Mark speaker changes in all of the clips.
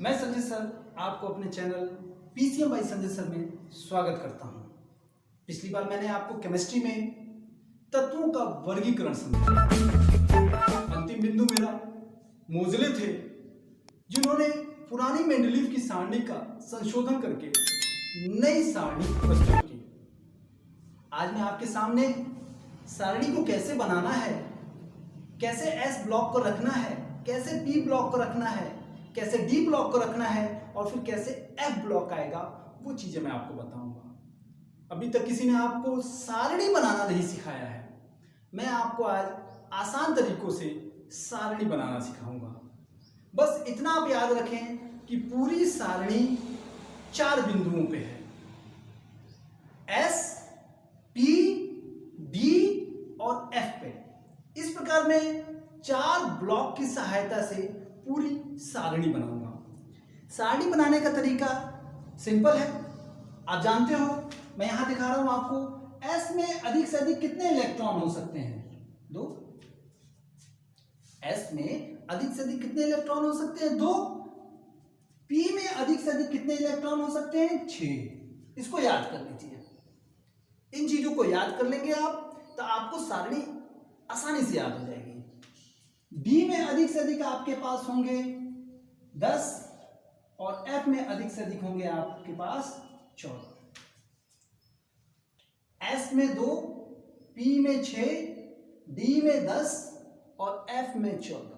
Speaker 1: मैं संजय सर आपको अपने channel PCM by Sanjay sir में स्वागत करता हूं। पिछली बार मैंने आपको केमिस्ट्री में तत्वों का वर्गीकरण समझाया। अंतिम बिंदु मेरा मोज़ले थे, जिन्होंने पुरानी मेंडलीव की सारणी का संशोधन करके नई सारणी प्रस्तुत की। आज मैं आपके सामने सारणी को कैसे बनाना है, कैसे एस ब्लॉक को रखना है, कैसे पी ब्लॉक को रखना है, कैसे डी ब्लॉक को रखना है और फिर कैसे एफ ब्लॉक आएगा, वो चीजें मैं आपको बताऊंगा। अभी तक किसी ने आपको सारणी बनाना नहीं सिखाया है। मैं आपको आज आसान तरीकों से सारणी बनाना सिखाऊंगा। बस इतना आप याद रखें कि पूरी सारणी 4 बिंदुओं पे है, एस, पी, डी और एफ पे। इस प्रकार मैं 4 ब्लॉक की सहायता से पूरी सारणी बनाऊंगा। सारणी बनाने का तरीका सिंपल है, आप जानते हो। मैं यहां दिखा रहा हूं आपको। एस में अधिक से अधिक कितने इलेक्ट्रॉन हो सकते हैं? 2। एस में अधिक से अधिक कितने इलेक्ट्रॉन हो सकते हैं? 2। पी में अधिक से अधिक कितने इलेक्ट्रॉन हो सकते हैं? 6। इसको याद कर लीजिए। इन चीजों को याद कर लेंगे आप तो आपको सारणी आसानी से याद हो जाएगी। डी में अधिक से अधिक आपके पास होंगे 10 और एफ में अधिक से अधिक होंगे आपके पास 14। एस में 2, पी में 6, डी में 10 और एफ में 14।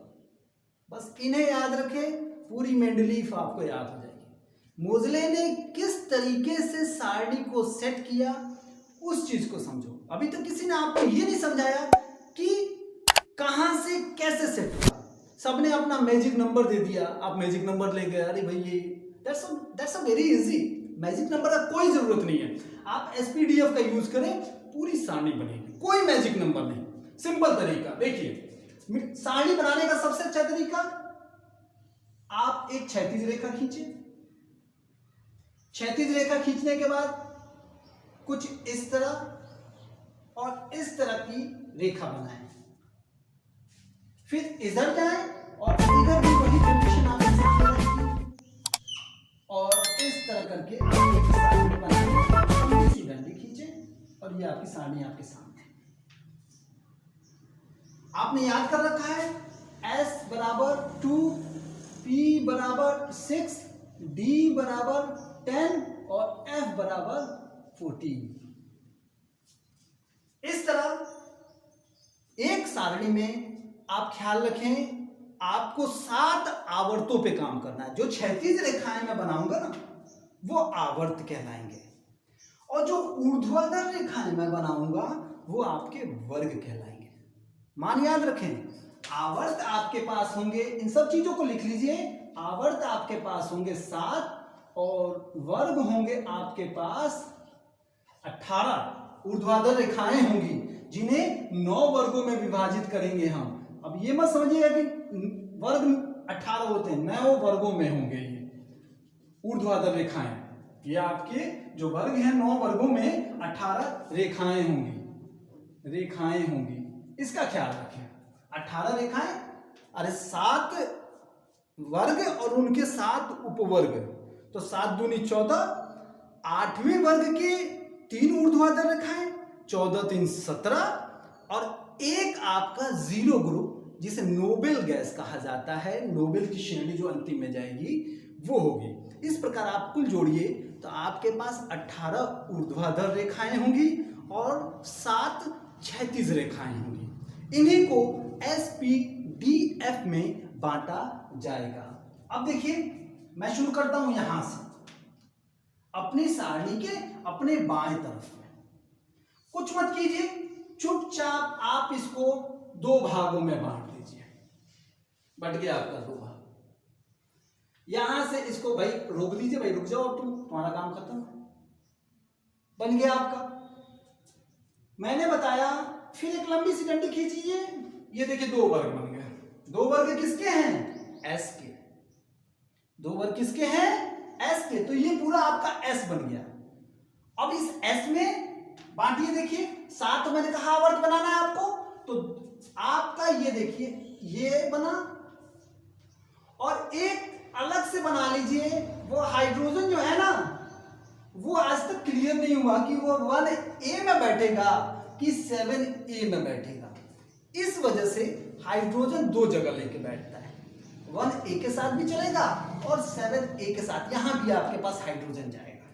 Speaker 1: बस इन्हें याद रखें, पूरी मेंडलीफ आपको याद हो जाएगी। मोज़ले ने किस तरीके से सारणी को सेट किया, उस चीज को समझो। अभी तक किसी ने आपको ये नहीं समझाया कि कहां से कैसे सेट हुआ। सबने अपना मैजिक नंबर दे दिया, आप मैजिक नंबर ले गए। अरे भाई ये that's a very easy. Magic number का कोई जरूरत नहीं है। आप एसपीडीएफ का यूज करें, पूरी सारणी बनेगी। कोई मैजिक नंबर नहीं, सिंपल तरीका। देखिए, सारणी बनाने का सबसे अच्छा तरीका, आप एक क्षैतिज रेखा खींचिए। क्षैतिज रेखा खींचने के बाद कुछ इस तरह और इस तरह की रेखा बनाएं। फिर इधर जाएं और इधर भी वही कंडीशन आपके सामने रहेगी और इस तरह करके आप एक सारणी बनाएंगे। इसी डंडी खींचें और ये आपकी सारणी आपके सामने। आपने याद कर रखा है, S बराबर 2, P बराबर 6, D बराबर 10 और F बराबर 14। इस तरह एक सारणी में आप ख्याल रखें, आपको 7 आवर्तों पे काम करना है। जो क्षैतिज रेखाएं मैं बनाऊंगा ना, वो आवर्त कहलाएंगे और जो ऊर्ध्वाधर रेखाएं मैं बनाऊंगा वो आपके वर्ग कहलाएंगे। मान याद रखें, आवर्त आपके पास होंगे, इन सब चीजों को लिख लीजिए। आवर्त आपके पास होंगे 7 और वर्ग होंगे आपके पास 18। ऊर्ध्वाधर रेखाएं होंगी जिन्हें 9 वर्गों में विभाजित करेंगे हम। अब ये मत समझिएगा कि वर्ग 18 होते हैं, 9 वर्गों में होंगे ये ऊर्ध्वाधर रेखाएं। ये आपके जो वर्ग हैं 9 वर्गों में 18 रेखाएं होंगी। इसका ख्याल रखें। 18 रेखाएं, अरे 7 वर्ग और उनके 7 उपवर्ग, तो 7 दूनी 14। 8वें वर्ग के 3 ऊर्ध्वाधर रेखाएं, 14 3 17 और एक आपका जीरो ग्रुप, जिसे नोबेल गैस कहा जाता है। नोबेल की श्रेणी जो अंतिम में जाएगी वो होगी। इस प्रकार आप कुल जोड़िए तो आपके पास 18 ऊर्ध्वाधर रेखाएं होंगी और 7 क्षैतिज रेखाएं होंगी। इन्हीं को एस, पी, डी, एफ में बांटा जाएगा। अब देखिए, मैं शुरू करता हूं यहां से, अपनी सारणी के अपने बाएं तरफ में। कुछ मत कीजिए, चुपचाप आप इसको 2 भागों में बांट दीजिए। बट गया आपका 2 भाग। यहां से इसको भाई रोक दीजिए, भाई रुक जाओ, अब तुम्हारा काम खत्म। बन गया आपका। मैंने बताया, फिर एक लंबी सी डंडी खींचिए। ये देखिए 2 वर्ग बन गए। 2 वर्ग किसके हैं? एस के। 2 वर्ग किसके हैं? एस के। तो ये पूरा आपका एस बन गया। अब इस एस में बांटिए। देखिए 7 मैंने कहा आवर्त बनाना है आपको, तो आपका ये देखिए ये बना और एक अलग से बना लीजिए। वो हाइड्रोजन जो है ना, वो आज तक क्लियर नहीं हुआ कि वो 1A में बैठेगा कि 7A में बैठेगा। इस वजह से हाइड्रोजन दो जगह लेके बैठता है, 1A के साथ भी चलेगा और 7A के साथ, यहां भी आपके पास हाइड्रोजन जाएगा।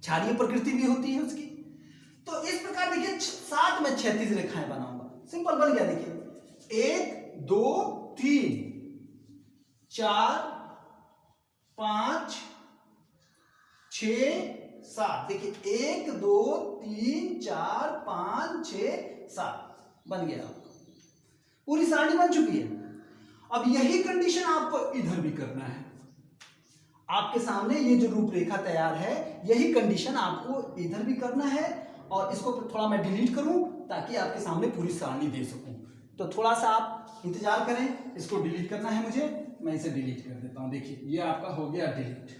Speaker 1: क्षारीय प्रकृति भी होती है उसकी। तो इस प्रकार देखिए 7 में क्षैतिज रेखाएं बनाऊंगा, सिंपल बन गया। देखिए 1 2 3 4 5 6 7, देखिए 1 2 3 4 5 6 7 बन गया, पूरी सारणी बन चुकी है। अब यही कंडीशन आपको इधर भी करना है। आपके सामने ये जो रूपरेखा तैयार है, यही कंडीशन आपको इधर भी करना है। और इसको थोड़ा मैं डिलीट करूं ताकि आपके सामने पूरी सारणी दे सकूं। तो थोड़ा सा आप इंतजार करें, इसको डिलीट करना है मुझे, मैं इसे डिलीट कर देता हूं। देखिए ये आपका हो गया डिलीट,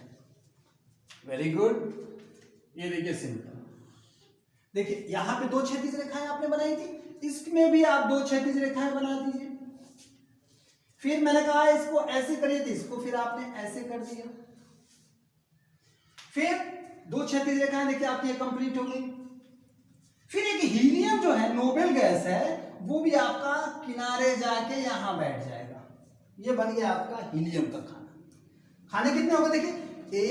Speaker 1: वेरी गुड। ये देखिए सिंपल, देखिए यहां पे 2 क्षैतिज रेखाएं आपने बनाई थी, इसमें भी आप 2 क्षैतिज रेखाएं बना दीजिए। फिर मैंने कहा इसको ऐसे करिए, तो इसको फिर आपने ऐसे कर दिया। फिर 2 क्षैतिज रेखाएं देखिए आपकी कंप्लीट हो गई। फिर एक हीलियम जो है, नोबेल गैस है, वो भी आपका किनारे जाके यहां बैठ जाएगा। ये बन गया आपका हीलियम का खाना। खाने कितने हो गए देखिए,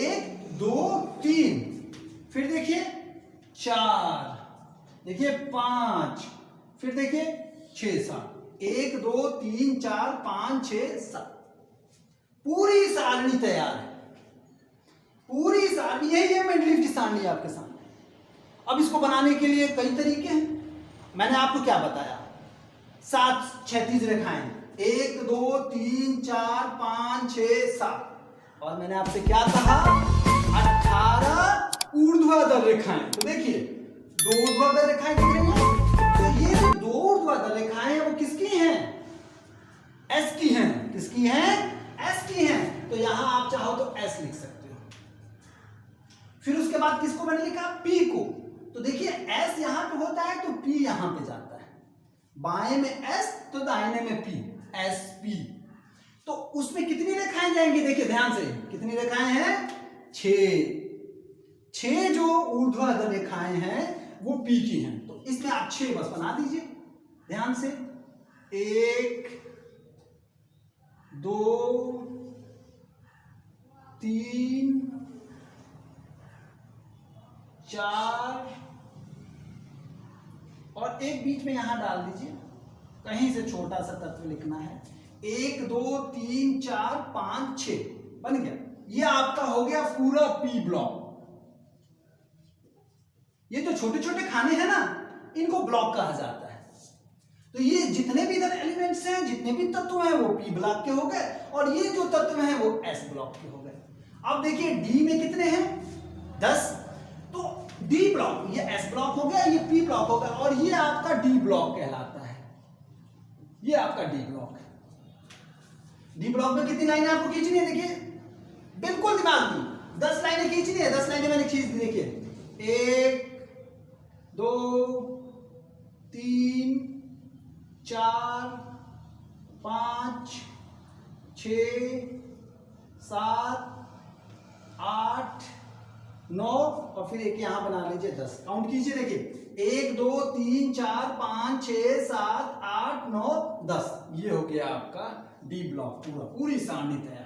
Speaker 1: 1 2 3, फिर देखिए 4, देखिए 5, फिर देखिए 6 7, 1 2 3 4 5 6 7, पूरी सारणी तैयार है। पूरी सारणी, यही है मेंडलीव की सारणी आपके सामने। अब इसको बनाने के लिए कई तरीके हैं। मैंने आपको क्या बताया, 7 क्षैतिज रेखाएं, 1 2 3 4 5 6 7, और मैंने आपसे क्या कहा, 18 ऊर्ध्वाधर रेखाएं। तो देखिए 2 ऊर्ध्वाधर रेखाएं दिख रही हैं। तो ये जो 2 ऊर्ध्वाधर रेखाएं हैं वो किसकी हैं, एस की हैं। किसकी हैं, एस की हैं। तो यहां आप चाहो तो एस लिख सकते हो। फिर उसके बाद किसको मैंने लिखा, पी को। तो देखिए एस यहां पे होता है तो पी यहां पे जाता है, बाएं में एस तो दाहिने में पी, एस पी। तो उसमें कितनी रेखाएं जाएंगी, देखिए ध्यान से, कितनी रेखाएं हैं, 6 जो ऊर्ध्वाधर रेखाएं हैं वो पी की हैं। तो इसमें आप 6 बस बना दीजिए ध्यान से, 1 2 3 4, और एक बीच में यहां डाल दीजिए, कहीं से छोटा सा तत्व लिखना है। 1 2 3 4 5 6 बन गया। ये आपका हो गया पूरा पी ब्लॉक। ये जो छोटे छोटे खाने हैं ना, इनको ब्लॉक कहा जाता है। तो ये जितने भी इधर एलिमेंट्स हैं, जितने भी तत्व हैं, वो पी ब्लॉक के हो गए, और ये जो तत्व हैं वो एस ब्लॉक के हो गए। अब देखिए डी में कितने हैं, 10। तो डी ब्लॉक, ये एस ब्लॉक हो गया, ये पी ब्लॉक हो गया, और ये आपका डी ब्लॉक कहलाता है। ये आपका डी ब्लॉक है। डी ब्लॉक में कितनी लाइनें आपको खींचनी है, देखिए बिल्कुल दिमाग दी, 10 लाइनें खींचनी है। 10 लाइनें मैंने खींच दी, देखिए 1 2 3 4 5 6 7 8 9, और फिर एक यहां बना लीजिए 10। काउंट कीजिए, देखिए 1 2 3 4 5 6 7 8 9 10। ये हो गया आपका डी ब्लॉक, पूरी सारणी तैयार।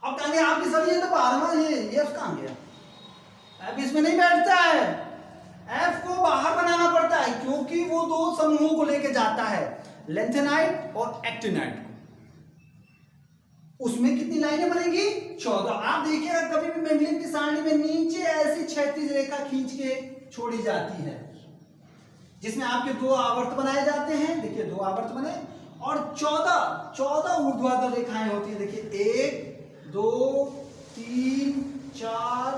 Speaker 1: अब कहेंगे आपकी सर ये तो 12वां, ये एफ कहां गया, एफ इसमें नहीं बैठता है। एफ को बाहर बनाना पड़ता है, क्योंकि वो 2 समूहों को लेके जाता है, लेंथेनाइट और एक्टिनाइट को। उसमें कितनी लाइनें बनेंगी, 14। आप देखिएगा कभी भी मेंडलीव की सारणी में नीचे ऐसी क्षैतिज रेखा खींच के छोड़ी जाती है, जिसमें आपके 2 आवर्त बनाए जाते हैं। देखिए 2 आवर्त बने, और 14 ऊर्ध्वाधर रेखाएं होती है। देखिए 1 2 3 4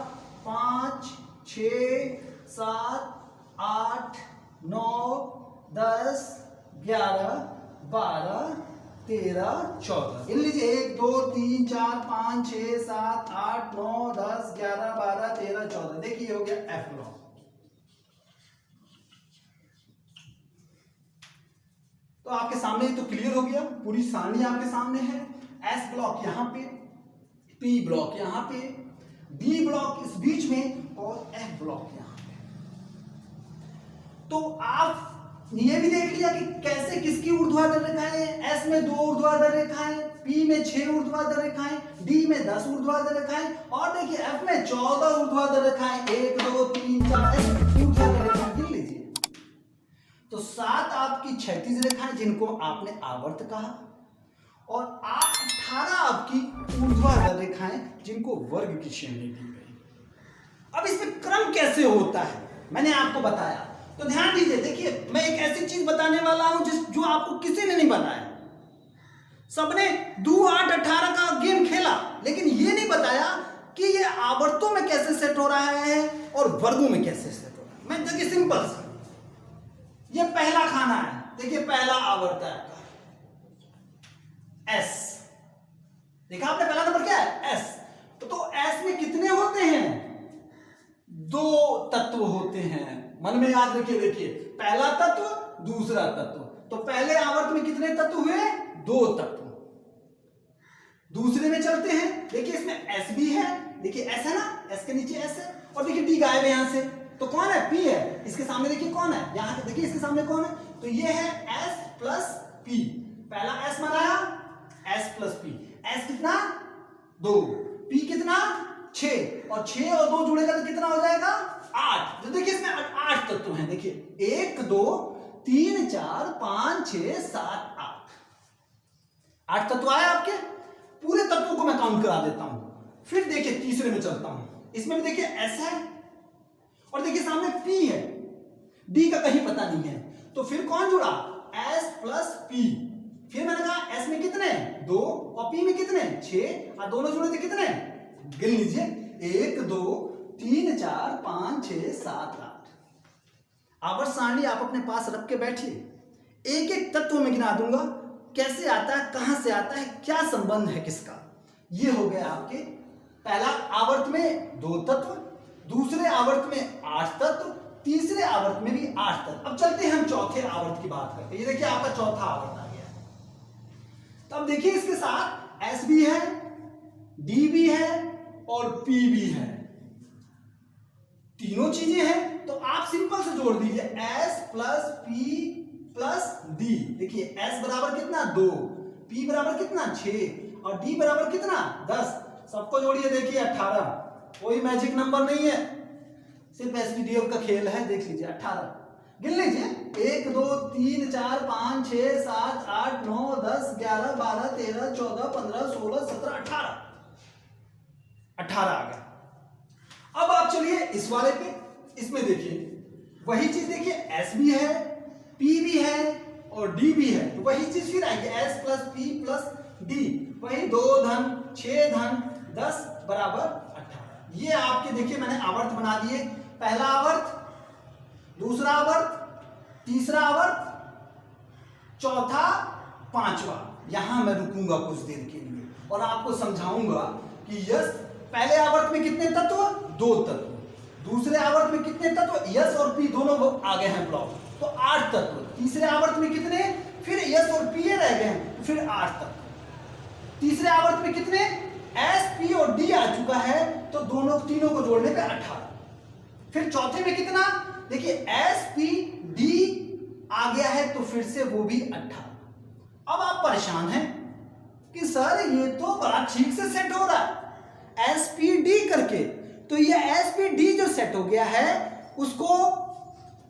Speaker 1: 5 6 7 8 9 10 11 12 13 14। इन लीजिए 1 2 3 4 5 6 7 8 9 10 11 12 13 14। देखिए हो गया एफ ब्लॉक। तो आपके सामने तो क्लियर हो गया, पूरी सारणी आपके सामने है। एस ब्लॉक यहाँ पे, पी ब्लॉक यहाँ पे, डी ब्लॉक इस बीच में और एफ ब्लॉक यहाँ पे। तो आप ये भी देख लिया कि कैसे किसकी ऊर्ध्वाधर रेखाएं, एस में 2 ऊर्ध्वाधर रेखाएं, पी में 6 ऊर्ध्वाधर रेखाएं, डी में 10 ऊर्ध्वाधर रेखाएं और देखिए एफ में 14 ऊर्ध्वाधर रेखाएं, 1 2 3 4 ऐसे ऊर्ध्वाधर रेखाएं गिन लीजिए। तो 7 आपकी क्षैतिज रेखाएं जिनको आपने आवर्त कहा और 18 आपकी ऊर्ध्वाधर रेखाएं जिनको वर्ग की श्रेणी दी गई। अब इसमें क्रम कैसे होता है मैंने आपको बताया, तो ध्यान दीजिए। देखिए मैं एक ऐसी चीज बताने वाला हूं जो आपको किसी ने नहीं बताया। सबने 2 8 18 का गेम खेला, लेकिन ये नहीं बताया कि ये आवर्तों में कैसे सेट हो रहा है और वर्गों में कैसे सेट हो रहा है। मैं देखिए सिंपल सा, ये पहला खाना है, देखिए पहला आवर्त है एस, देखा आपने पहला नंबर क्या है एस। तो एस में कितने होते हैं, 2 तत्व होते हैं। मन में याद रखिए, देखिए पहला तत्व दूसरा तत्व, तो पहले आवर्त में कितने तत्व हुए, 2 तत्व। दूसरे में चलते हैं, देखिए इसमें एस भी है, देखिए एस है ना, एस के नीचे एस है और देखिए डी गायब है यहां से, तो कौन है, पी है। इसके सामने देखिए कौन है, यहां देखिए इसके सामने कौन है, तो ये है एस प्लस पी। पहला एस बनाया, एस प्लस पी, एस कितना 2, पी कितना 6 और 6 और 2 जुड़ेगा तो कितना हो जाएगा 8। तो देखिए इसमें 8 तत्व हैं, देखिए 1 2 3 4 5 6 7 8 तत्व आए आपके। पूरे तत्वों को मैं काउंट करा देता हूं, फिर देखिए तीसरे में चलता हूं। इसमें भी देखिए एस है और देखिए सामने पी है, डी का कहीं पता नहीं है, तो फिर कौन जुड़ा, एस प्लस पी। फिर मैंने कहा एस में कितने 2 और पी में कितने 6 और दोनों जुड़े थे कितने, गिन लीजिए 1 2 3 4 5 6 7 8। आवर्त सारणी आप अपने पास रख के बैठिए, एक एक तत्व में गिना दूंगा, कैसे आता है, कहां से आता है, क्या संबंध है किसका। ये हो गया आपके पहला आवर्त में 2 तत्व, दूसरे आवर्त में 8 तत्व, तीसरे आवर्त में भी 8 तत्व। अब चलते हैं हम चौथे आवर्त की बात करते हैं। ये देखिए आपका चौथा आवर्त आ गया। तो अब देखिए इसके साथ एस भी है, डी भी है और पी भी है, तीनों चीजें हैं। तो आप सिंपल से जोड़ दीजिए S plus P plus D. देखिए एस बराबर कितना 2, पी बराबर कितना 6 और डी बराबर कितना 10। सबको जोड़िए, देखिए 18। कोई मैजिक नंबर नहीं है, सिर्फ एसपीडीएफ का खेल है, देख लीजिए 18 गिन लीजिए 1 2 3 4 5 6 7 8 9 10 11 12 13 14 15 16 17 18 आ गया। अब आप चलिए इस वाले पे, इसमें देखिए वही चीज, देखिए एस भी है, पी भी है और डी भी है, तो वही चीज फिर आएगी S plus P plus D, वही 2 धन 6 धन 10 बराबर 18। ये आपके देखिए मैंने आवर्त बना दिए, पहला आवर्त, दूसरा आवर्त, तीसरा आवर्त, चौथा, पांचवा। यहां मैं रुकूंगा कुछ देर के लिए और आपको समझाऊंगा कि यस पहले आवर्त में कितने तत्व, 2 तत्व, दूसरे आवर्त में कितने तत्व, यस और पी दोनों आ गए हैं ब्लॉक, तो 8 तत्व। तीसरे आवर्त में कितने, फिर यस और पी रह गए हैं, फिर 8 तत्व। तीसरे आवर्त में कितने, एस पी और डी आ चुका है, तो दोनों तीनों को जोड़ने पे 18। फिर चौथे में कितना, देखिए एस पी डी आ गया है, तो फिर से वो भी 18। अब आप परेशान हैं कि सर ये तो बड़ा ठीक से सेट हो रहा है एस पी डी करके, तो ये एस पी डी जो सेट हो गया है उसको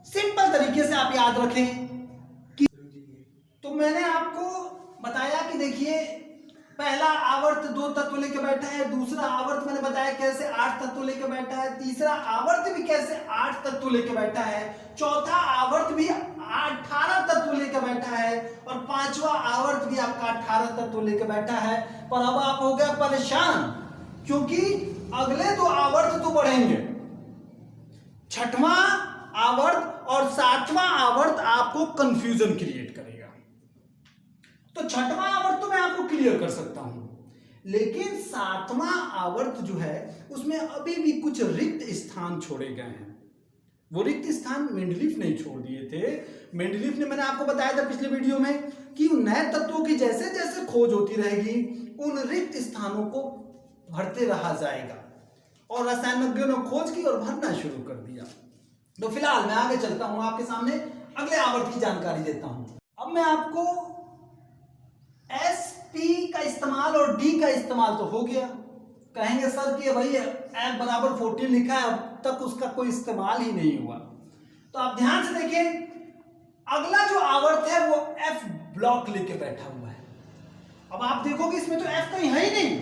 Speaker 1: सिंपल तरीके से आप याद रखें कि, तो मैंने आपको बताया कि देखिए पहला आवर्त 2 तत्व लेके बैठा है, दूसरा आवर्त मैंने बताया कैसे 8 तत्व लेके बैठा है, तीसरा आवर्त भी कैसे 8 तत्व लेके बैठा है, चौथा आवर्त भी 18 तत्व लेके बैठा है और पांचवा आवर्त भी आपका 18 तत्व लेके बैठा है। पर अब आप हो गए परेशान क्योंकि अगले 2 आवर्त तो बढ़ेंगे, छठवां आवर्त और 7वां आवर्त आपको कंफ्यूजन क्रिएट करेगा। तो छठवां आवर्त तो मैं आपको क्लियर कर सकता हूं, लेकिन 7वां आवर्त जो है उसमें अभी भी कुछ रिक्त स्थान छोड़े गए हैं। वो रिक्त स्थान मेंडलीफ ने छोड़ दिए थे। मेंडलीफ ने, मैंने आपको बताया था पिछले वीडियो में कि उन नए तत्वों की जैसे जैसे खोज होती रहेगी उन रिक्त स्थानों को भरते रहा जाएगा। और रसायनज्ञों ने खोज की और भरना शुरू कर दिया। तो फिलहाल मैं आगे चलता हूं, आपके सामने अगले आवर्त की जानकारी देता हूं। अब मैं आपको SP का इस्तेमाल और D का इस्तेमाल तो हो गया। कहेंगे सर कि भाई F बराबर 14 लिखा है, अब तक उसका कोई इस्तेमाल ही नहीं हुआ। तो आप ध्यान से देखें, अगला जो आवर्त है वो F ब्लॉक लेके बैठा हुआ है। अब आप देखोगे इसमें तो F कहीं है ही नहीं।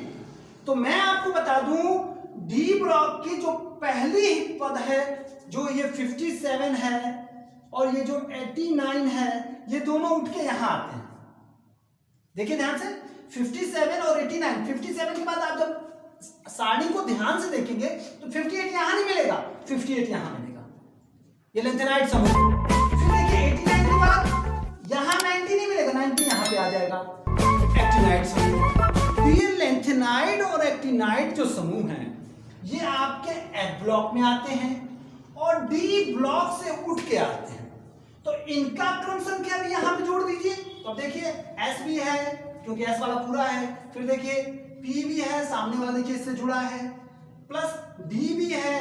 Speaker 1: तो मैं आपको बता दूं, D ब्लॉक की जो पहली पद है, जो ये 57 है और ये जो 89 है, ये दोनों उठ के यहां आते हैं। देखिए ध्यान से, 57 और 89। 57 के बाद आप जब सारणी को ध्यान से देखेंगे तो 58 यहां नहीं मिलेगा, 58 यहां मिलेगा, ये लेंथेनाइड समूह। फिर देखिए 89 के बाद यहां 90 नहीं मिलेगा, 90 यहां पे आ जाएगा, एक्टिनाइड समूह। तो ये लेंथेनाइड और एक्टिनाइड जो समूह हैं ये आपके F ब्लॉक में आते हैं और D ब्लॉक से उठ के आते हैं। तो इनका क्रम संख्या भी यहां पे जोड़ दीजिए। तो अब देखिए S भी है क्योंकि S वाला पूरा है, फिर देखिए P भी है, सामने वाला देखिए इससे जुड़ा है, प्लस D भी है,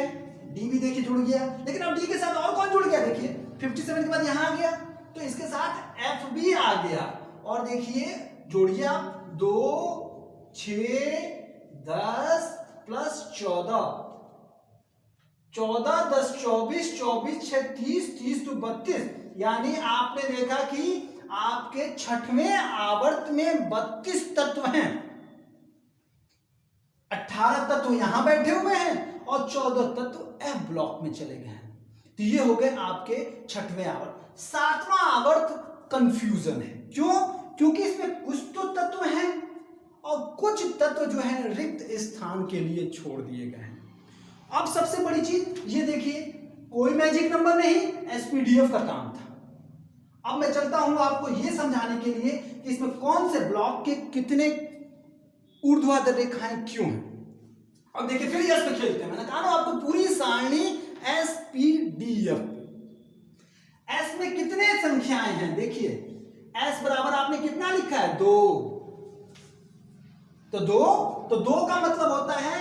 Speaker 1: D भी देखिए जुड़ गया। लेकिन अब D के साथ और कौन जुड़ गया, देखिए 57 के बाद यहां आ गया तो इसके साथ F भी आ गया। और देखिए जोड़िए आप, 2 6 10 प्लस 14, 14 10 24, 24 6 30, 30 तो 32। यानी आपने देखा कि आपके छठवें आवर्त में 32 तत्व हैं। 18 तत्व यहां बैठे हुए हैं और 14 तत्व F ब्लॉक में चले गए हैं। तो ये हो गए आपके छठवें आवर्त। सातवां आवर्त कंफ्यूजन है। क्यों? क्योंकि इसमें कुछ तो तत्व हैं और कुछ तत्व जो है रिक्त स्थान के लिए छोड़ दिए गए हैं। अब सबसे बड़ी चीज ये देखिए, कोई मैजिक नंबर नहीं, SPDF का काम था। अब मैं चलता हूं आपको यह समझाने के लिए कि इसमें कौन से ब्लॉक के कितने ऊर्ध्वाधर रेखाएं क्यों हैं। अब देखिए फिर यस पे खेलते हैं। मैंने कहा ना आपको पूरी सारणी SPDF। S में कितने संख्याएं हैं, देखिए S बराबर आपने कितना लिखा है, 2। तो 2 का मतलब होता है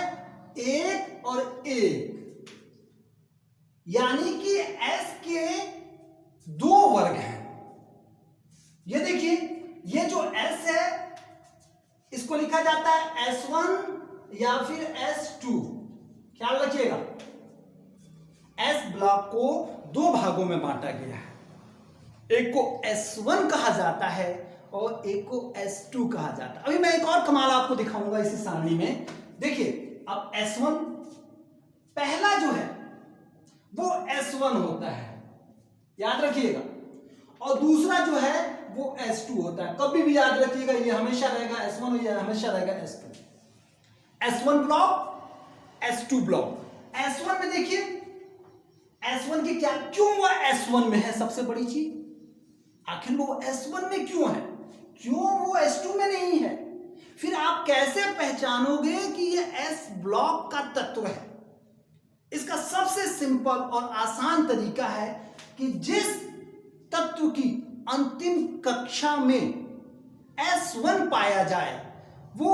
Speaker 1: 1 और 1, यानी कि S के 2 वर्ग हैं। ये देखिए, ये जो S है इसको लिखा जाता है S1 या फिर S2। ख्याल रखिएगा, S ब्लॉक को 2 भागों में बांटा गया है। एक को S1 कहा जाता है और एक को S2 कहा जाता है। अभी मैं एक और कमाल आपको दिखाऊंगा इसी सारणी में। देखिए, अब S1 पहला जो है वो S1 होता है, याद रखिएगा, और दूसरा जो है वो S2 होता है। कभी भी याद रखिएगा, ये हमेशा रहेगा S1 और ये हमेशा रहेगा S2। S1 block, S2 block. S1 में देखिए, S1 की क्या, क्यों वो S1 में है, सबसे बड़ी चीज, आखिर वो S1 में क्यों है, क्यों वो S2 में नहीं है। फिर आप कैसे पहचानोगे कि ये S ब्लॉक का तत्व है। इसका सबसे सिंपल और आसान तरीका है कि जिस तत्व की अंतिम कक्षा में S1 पाया जाए वो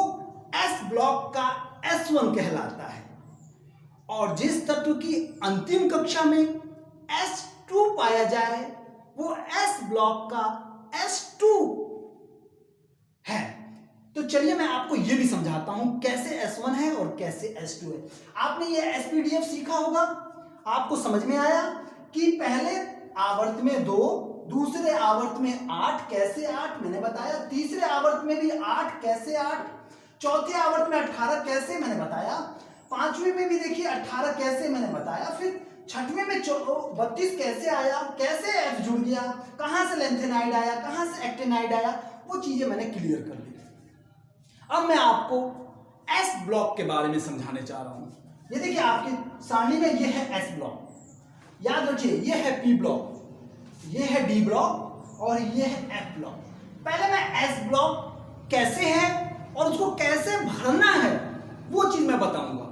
Speaker 1: S ब्लॉक का S1 कहलाता है, और जिस तत्व की अंतिम कक्षा में S2 पाया जाए वो S ब्लॉक का S2 है। तो चलिए मैं आपको यह भी समझाता हूं कैसे S1 है और कैसे S2 है। आपने ये SPDF सीखा होगा, आपको समझ में आया कि पहले आवर्त में 2, दूसरे आवर्त में 8, कैसे 8 मैंने बताया, तीसरे आवर्त में भी 8, कैसे 8, चौथे आवर्त में 18 कैसे मैंने बताया, पांचवें में भी देखिए 18 कैसे मैंने बताया, फिर छठवें में 32 कैसे आया, कैसे F जुड़ गया, कहां से लेंथेनाइड आया, कहां से एक्टिनाइड आया, वो चीजें मैंने क्लियर कर ली। अब मैं आपको S ब्लॉक के बारे में समझाने चाह रहा हूं। ये देखिए आपकी सारणी में ये है S ब्लॉक, याद रखिए ये है P ब्लॉक, ये है D ब्लॉक और ये है F ब्लॉक। पहले मैं S ब्लॉक कैसे है और उसको कैसे भरना है वो चीज मैं बताऊंगा।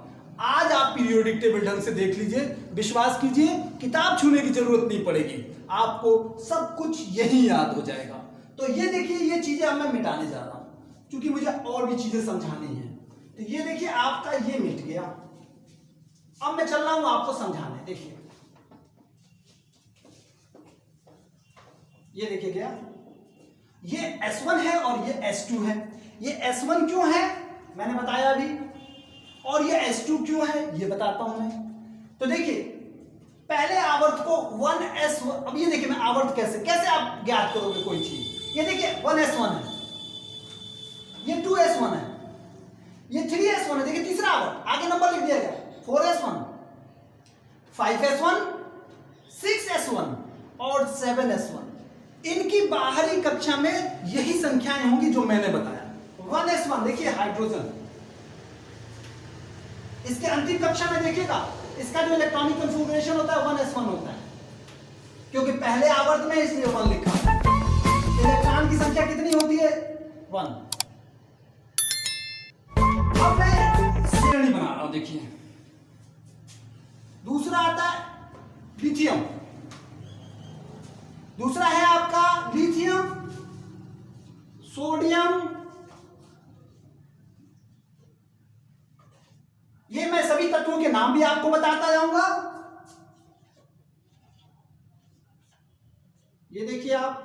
Speaker 1: आज आप पीरियोडिक टेबल ढंग से देख लीजिए, विश्वास कीजिए किताब छूने की जरूरत नहीं पड़ेगी, आपको सब कुछ यही याद हो जाएगा। तो ये देखिए, ये चीजें अब मैं मिटाने जा रहा हूं क्योंकि मुझे और भी चीजें समझानी है। तो ये देखिए आपका ये मिट गया। अब मैं चल रहा हूं आपको समझाने। देखिए ये देखिए क्या, ये S1 है और ये S2 है। ये S1 क्यों है मैंने बताया अभी, और ये S2 क्यों है ये बताता हूं मैं। तो देखिए पहले आवर्त को 1s1, अब ये देखिए मैं आवर्त कैसे आप ज्ञात करोगे कोई चीज। ये देखिए 1s1 है, ये 2s1 है, ये 3s1 है। देखिए तीसरा आवर्त, आगे नंबर लिख दिया गया 4s1, 5s1, 6s1 और 7s1। इनकी बाहरी कक्षा में यही संख्याएं होंगी जो मैंने बताया। 1s1 देखिए हाइड्रोजन, इसके अंतिम कक्षा में देखिएगा इसका जो इलेक्ट्रॉनिक कन्फिगरेशन होता है 1s1 होता है, क्योंकि पहले आवर्त में इसलिए 1 लिखा। इलेक्ट्रॉन की संख्या कितनी होती है 1। अब मैं श्रेणी बना रहा हूं। देखिए दूसरा आता है लिथियम, दूसरा है आपका लिथियम, सोडियम, ये मैं सभी तत्वों के नाम भी आपको बताता जाऊंगा। ये देखिए आप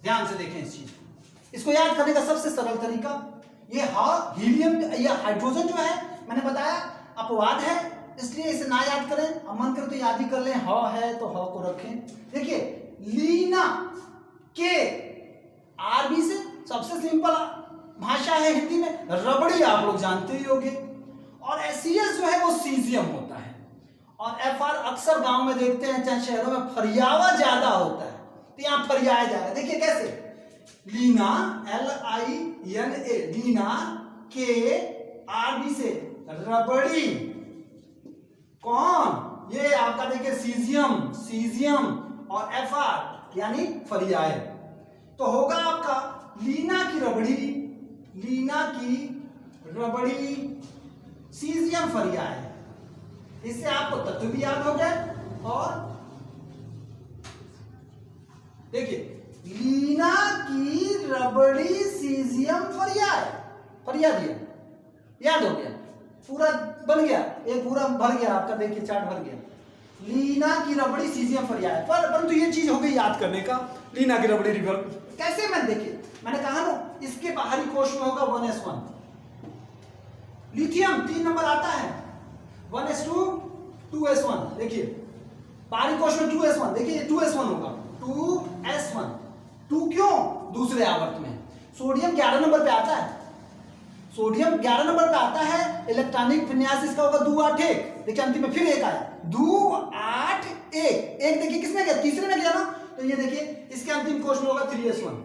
Speaker 1: ध्यान से देखें इस चीज को। इसको याद करने का सबसे सरल तरीका, ये हीलियम या हाइड्रोजन जो है मैंने बताया अपवाद है, इसलिए इसे ना याद करें। अब मन करें तो याद ही कर लें, है तो को रखें। देखिए लीना के आरबी से सबसे सिंपल भाषा है हिंदी में, रबड़ी आप लोग जानते ही होंगे। और एसीएस जो है वो सीजियम होता है। और एफआर अक्सर गांव में देखते हैं, चाहे शहरों में फरियावा ज्यादा होता है, तो यहां फरियाया जा रहा है। देखिए कैसे, लीना LINA, लीना के आरबी से रबड़ी, कौन ये आपका देखिए सीजियम और एफआर यानी फरियाए, तो होगा आपका लीना की रबड़ी सीजियम फरियाए। इससे आपको तत्व भी याद हो गए। और देखिए लीना की रबड़ी सीजियम फरिया दिया, याद हो गया, पूरा बन गया, एक पूरा भर गया आपका। देखिए चार्ट भर गया, लीना की रबड़ी सीजियम फरियाए। परंतु ये चीज हो गई याद करने का, लीना की रबड़ी रिवर कैसे। मैंने कहा ना इसके बाहरी कोश में होगा 1s1। लिथियम 3 नंबर आता है 1s2, 2s1। देखिए बाहरी कोश में 2s1, देखिए 2s1 होगा 2s1। 2 क्यों, दूसरे आवर्त में। सोडियम 11 नंबर पे आता है, सोडियम 11 नंबर पे आता है। इलेक्ट्रॉनिक विन्यास इसका होगा 2 8 1। देखिए अंतिम में फिर एक आया 2 8 1। एक देखिए किसमें गया, तीसरे में गया ना, तो ये देखिए इसके अंतिम कोश में होगा 3s1।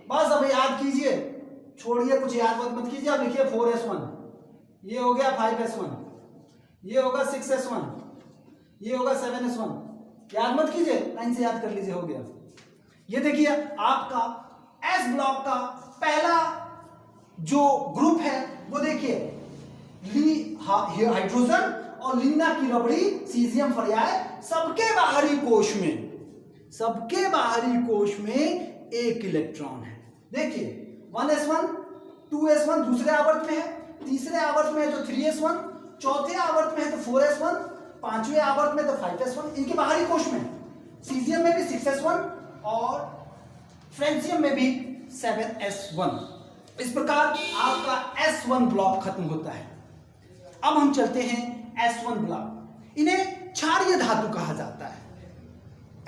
Speaker 1: बस अब याद कीजिए, छोड़िए कुछ याद मत कीजिए। अब लिखिए 4s1, ये हो गया 5s1, ये होगा 6s1, ये होगा 7s1। याद मत कीजिए, लाइन से याद कर लीजिए, हो गया। ये देखिए आपका एस ब्लॉक का पहला जो ग्रुप है वो देखिए हाइड्रोजन और लीना की रबड़ी सीजियम फरियाए। सबके बाहरी कोश में एक इलेक्ट्रॉन है। देखिए 1s1, 2s1 दूसरे आवर्त में है, तीसरे आवर्त में है तो 3s1, चौथे आवर्त में है तो 4s1, पांचवें आवर्त में तो 5s1। इनके बाहरी कोश में सीजियम में भी 6s1 और फ्रेंसियम में भी 7s1। इस प्रकार आपका S1 ब्लॉक खत्म होता है। अब हम चलते हैं S1 ब्लॉक। इन्हें क्षारीय धातु कहा जाता है।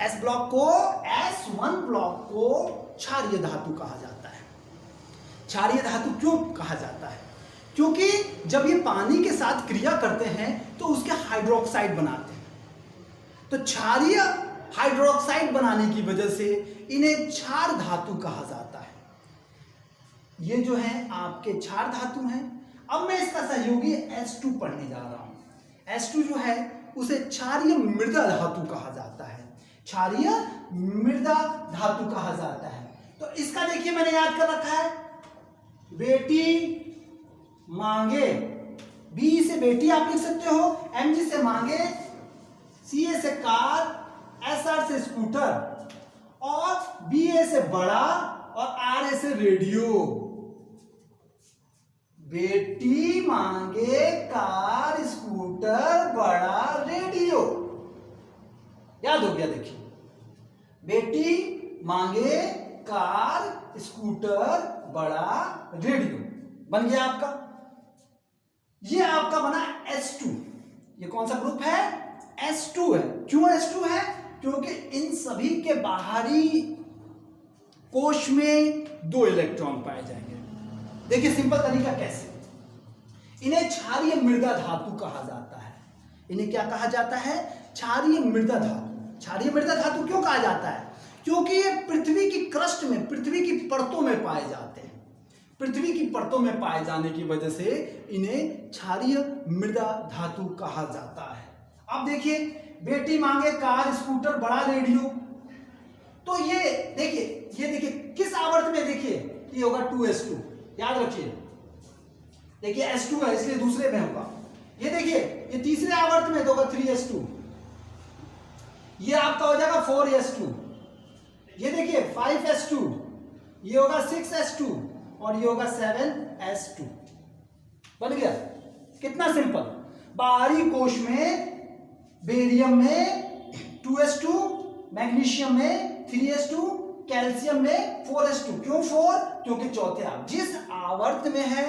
Speaker 1: S1 ब्लॉक को क्षारीय धातु कहा जाता है। क्षारीय धातु क्यों कहा जाता है, क्योंकि जब ये पानी के साथ क्रिया करते हैं तो उसके हाइड्रोक्साइड बनाते हैं। तो क्षारीय हाइड्रोक्साइड बनाने की वजह से इन्हें क्षार धातु कहा जाता है। ये जो है आपके क्षार धातु हैं। अब मैं इसका सहयोगी H2 पढ़ने जा रहा हूं। H2 जो है उसे क्षारीय मृदा धातु कहा जाता है। क्षारीय मृदा धातु कहा जाता है। तो इसका देखिए मैंने याद कर रखा है, बेटी मांगे, बी से बेटी आप लिख सकते हो, Mg से मांगे, Ca से कार, Sr से स्कूटर और बी ए से बड़ा और आर ए से रेडियो। बेटी मांगे कार स्कूटर बड़ा रेडियो, याद हो गया। देखिए, बेटी मांगे कार स्कूटर बड़ा रेडियो बन गया आपका। ये आपका बना S2। ये कौन सा ग्रुप है? S2 है। क्यों S2 है? क्योंकि इन सभी के बाहरी कोश में 2 इलेक्ट्रॉन पाए जाएंगे। देखिए सिंपल तरीका कैसे, इन्हें क्षारीय मृदा धातु कहा जाता है। इन्हें क्या कहा जाता है? क्षारीय मृदा धातु। क्षारीय मृदा धातु क्यों कहा जाता है? क्योंकि ये पृथ्वी की क्रस्ट में, पृथ्वी की परतों में पाए जाते हैं। पृथ्वी की परतों में पाए जाने की वजह से इन्हें क्षारीय मृदा धातु कहा जाता है। अब देखिए, बेटी मांगे कार स्कूटर बड़ा रेडियो, तो ये देखिए किस आवर्त में, देखिए ये होगा 2s2, याद रखिए। देखिए S2 है इसलिए दूसरे में होगा। ये देखिए ये तीसरे आवर्त में होगा 3s2, ये आपका हो जाएगा 4s2। ये देखिए 5s2, ये होगा 6s2 और ये होगा 7s2। बन गया। कितना सिंपल। बाहरी कोश में बेरियम में 2s2, मैग्नीशियम में 3s2, कैल्शियम में 4s2। क्यों 4? क्योंकि चौथे आवर्त, जिस आवर्त में है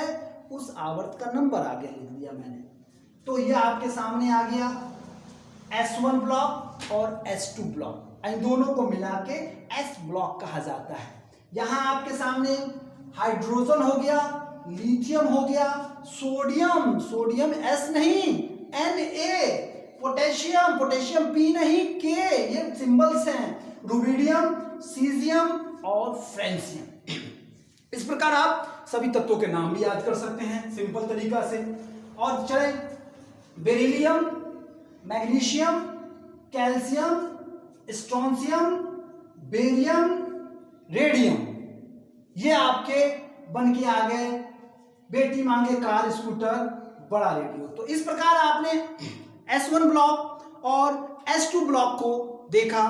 Speaker 1: उस आवर्त का नंबर आगे लिख दिया मैंने। तो ये आपके सामने आ गया S1 ब्लॉक और S2 ब्लॉक। इन दोनों को मिला के S ब्लॉक कहा जाता है। यहां आपके सामने हाइड्रोजन हो गया, लिथियम हो गया, सोडियम S नहीं Na, पोटेशियम P नहीं K, ये सिंबल्स हैं। रुबिडियम, सीजियम और फ्रेंसियम। इस प्रकार आप सभी तत्वों के नाम भी याद कर सकते हैं सिंपल तरीका से। और चले beryllium, magnesium, calcium, strontium, barium, radium, ये आपके बन के आ गए बेटी मांगे कार स्कूटर बड़ा रेडियो। तो इस प्रकार आपने S1 ब्लॉक और S2 ब्लॉक को देखा।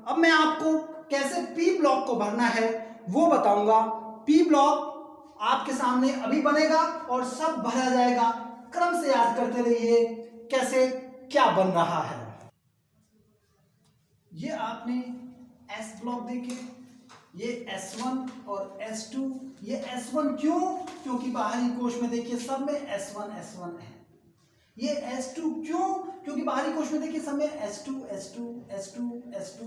Speaker 1: अब मैं आपको कैसे P ब्लॉक को भरना है वो बताऊंगा। P ब्लॉक आपके सामने अभी बनेगा और सब भरा जाएगा। क्रम से याद करते रहिए कैसे क्या बन रहा है। ये आपने S ब्लॉक देखे, ये S1 और S2। ये S1 क्यों? क्योंकि बाहरी कोश में देखिए सब में S1 है। ये S2 क्यों? क्योंकि बाहरी कोश में देखिए सब में S2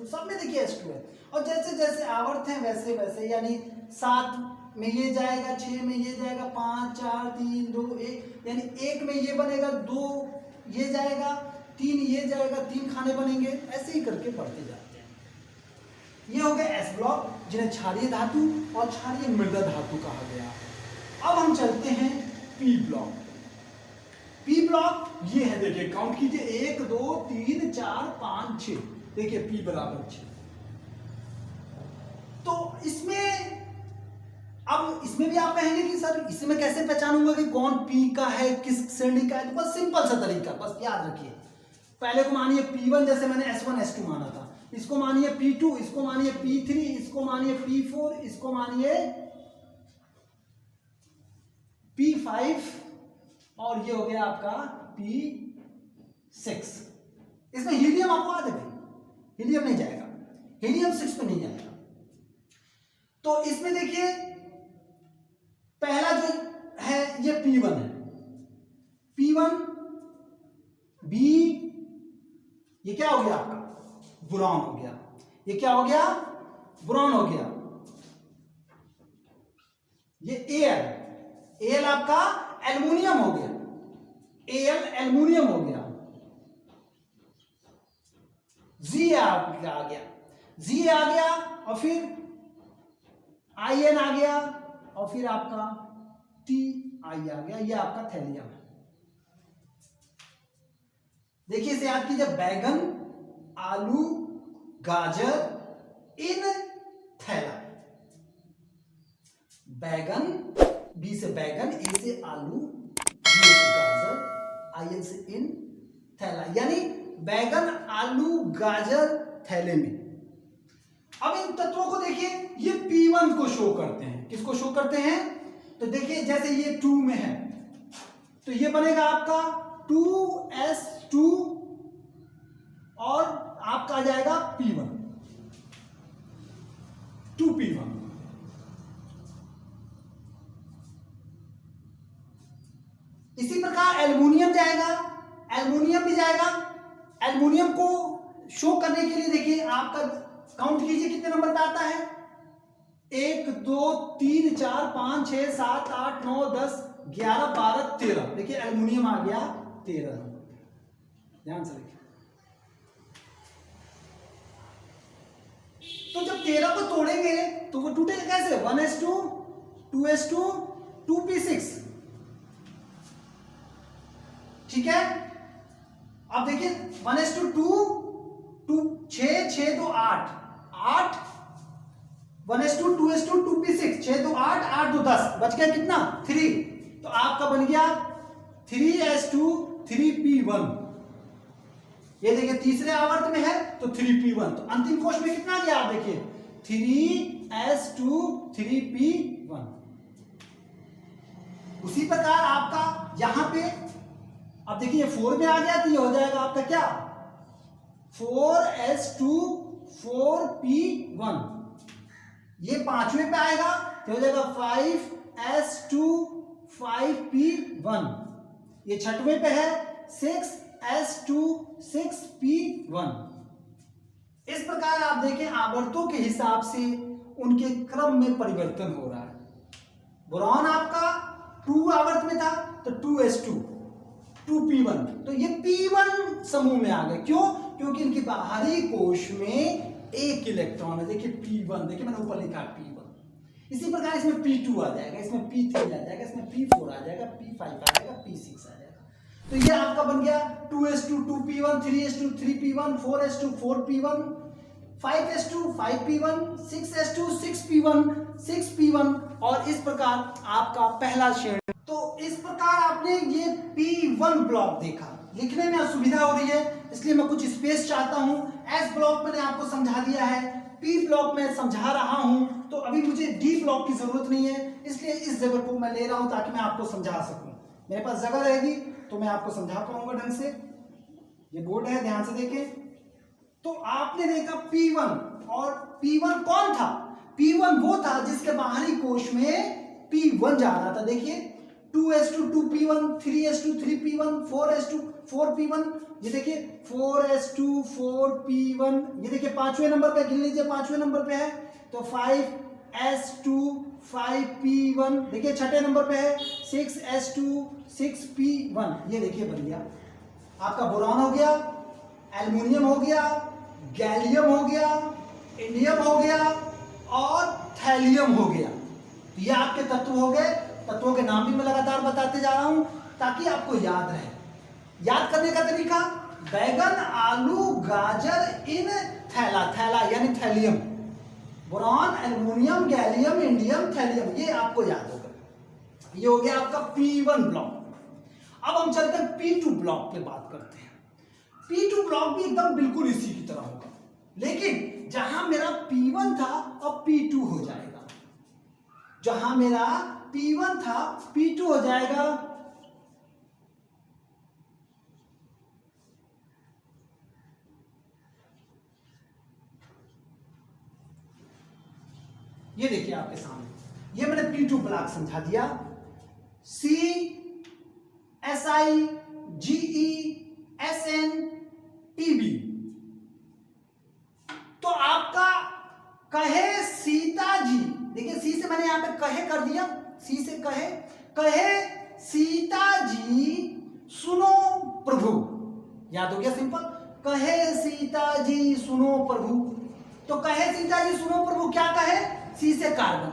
Speaker 1: सब में देखिए S2 है। और जैसे जैसे आवर्त हैं वैसे वैसे, यानी 7 में ये जाएगा, 6 में ये जाएगा, 5 4 3 2 1, यानी 1 में ये बनेगा, 2 ये जाएगा, 3 ये जाएगा, 3 खाने बनेंगे, ऐसे ही करके बढ़ते जाते हैं। ये हो गया S ब्लॉक, जिन्हें क्षारीय धातु और क्षारीय मृदा धातु कहा गया। अब हम चलते हैं P ब्लॉक। P ब्लॉक ये है, देखिए काउंट कीजिए 1 2 3 4 5 6, देखिए P बराबर 6। तो इसमें अब इसमें भी आप कहेंगे कि सर इसमें कैसे पहचानूंगा कि कौन P का है, किस श्रेणी का है? तो बस सिंपल सा तरीका, बस याद रखिए। पहले को मानिए P1, जैसे मैंने S1 S2 माना था, इसको मानिए P2, इसको मानिए P3, इसको मानिए P4, इसको मानिए P5 और ये हो गया आपका P6। इसमें हीलियम आपको आ जाएगा, हीलियम नहीं जाएगा, हीलियम 6 पे नहीं जाएगा। तो इसमें देखिए पहला जो है ये P1 है, P1 B, ये क्या हो गया आपका? बोरॉन हो गया। ये क्या हो गया? बोरॉन हो गया। ये Al आपका एल्युमिनियम हो गया, Al एल्युमिनियम हो गया। G आपका आ गया, G आ गया और फिर In आ गया और फिर आपका Ti आ गया, ये आपका थैलियम है। देखिए इसे याद कीजिए, बैगन, आलू, गाजर इन थैला। बैगन, बी से बैगन, ए से आलू, बी से गाजर, आई से इन थैला, यानी बैगन, आलू, गाजर थैले में। अब इन तत्वों को देखिए, ये P1 को शो करते हैं। किसको शो करते हैं? तो देखिए जैसे ये 2 में है तो ये बनेगा आपका 2s2 और आपका आ जाएगा P1, 2P1। इसी प्रकार एल्युमिनियम जाएगा, एल्युमिनियम भी जाएगा। एल्युमिनियम को शो करने के लिए देखिए आपका काउंट कीजिए कितने नंबर पे आता है। 1 2 3 4 5 6 7 8 9 10 11 12 13। देखिए एल्युमिनियम आ गया 13 नंबर पे, ध्यान से देखिए। तो जब 13 को तोड़ेंगे तो वो टूटेगा कैसे? 1s2 2s2 2p6, ठीक है। अब देखिए 1s2 2 6 6 2 8 8 1s2 2s2 2p6 6 2 8 8 2 10 बच गया कितना? 3। तो आपका बन गया 3s2 3p1। ये देखिए तीसरे आवर्त में है तो 3p1। तो अंतिम कोश में कितना गया आप देखिए 3s2 3p1। उसी प्रकार आपका यहां पे अब देखिए 4 में आ गया तो ये हो जाएगा आपका क्या 4s2 4p1। ये 5वें पे आएगा तो हो जाएगा 5s2 5p1। ये 6वें पे है 6s2 6p1। इस प्रकार आप देखें आवर्तों के हिसाब से उनके क्रम में परिवर्तन हो रहा है। बोरॉन आपका 2 आवर्त में था तो 2s2 2p1, तो ये p1 समूह में आ गए। क्यों? क्योंकि इनके बाहरी कोश में एक इलेक्ट्रॉन है। देखिए p1, देखिए मैंने ऊपर लिखा p1। इसी प्रकार इसमें p2 आ जाएगा, इसमें p3 आ जाएगा, इसमें p4 आ जाएगा, p5 आ जाएगा, p6 आ जाएगा। तो ये आपका बन गया 2s2 2p1 3s2 3p1 4s2 4p1 5s2 5p1 6s2 6p1 6p1 और इस प्रकार आपका पहला शेड। तो इस प्रकार आपने ये P1 ब्लॉक देखा। लिखने में असुविधा हो रही है इसलिए मैं कुछ स्पेस चाहता हूं। S ब्लॉक मैंने आपको समझा दिया है, P ब्लॉक में समझा रहा हूं, तो अभी मुझे D ब्लॉक की जरूरत नहीं है, इसलिए इस जगह को मैं ले रहा हूं ताकि मैं आपको समझा सकूं। मेरे पास जगह रहेगी तो मैं आपको समझा पाऊंगा ढंग से। ये बोर्ड है, ध्यान से देखें। तो आपने देखा P1, और P1 कौन था? P1 वो था जिसके बाहरी कोश में P1 जा रहा था। देखिए 2s2 2p1 3s2 3p1 4s2 4p1। ये देखिए 4s2 4p1। ये देखिए 5वें नंबर पे गिन लीजिए, 5वें नंबर पे है तो 5s2 5p1। देखिए 6ठे नंबर पे है 6s2 6p1। ये देखिए बन गया आपका बोरॉन हो गया, एल्युमिनियम हो गया, गैलियम हो गया, इंडियम हो गया और थैलियम हो गया। तो ये आपके तत्व हो गए। तत्वों के नाम भी मैं लगातार बताते जा रहा हूं ताकि आपको याद रहे। याद करने का तरीका, बैगन आलू गाजर इन थैला, थैला यानी thallium, boron aluminium gallium indium thallium, ये आपको याद होगा। ये हो गया आपका P1 ब्लॉक। अब हम चलते हैं P2 ब्लॉक पे बात करते हैं। P2 ब्लॉक भी एकदम बिल्कुल इसी की तरह होगा, लेकिन जहां मेरा P1 था अब P2 हो जाएगा। जहां मेरा P1 था P2 हो जाएगा। ये देखिए आपके सामने, ये मैंने P2 ब्लॉक समझा दिया। C Si Ge Sn Tb। तो आपका कहे सीता जी, देखिए सी से मैंने यहां पे कहे कर दिया, सी से कहे, कहे सीता जी सुनो प्रभु। याद हो गया सिंपल, कहे सीता जी सुनो प्रभु। तो कहे सीता जी सुनो प्रभु क्या कहे? सी से carbon,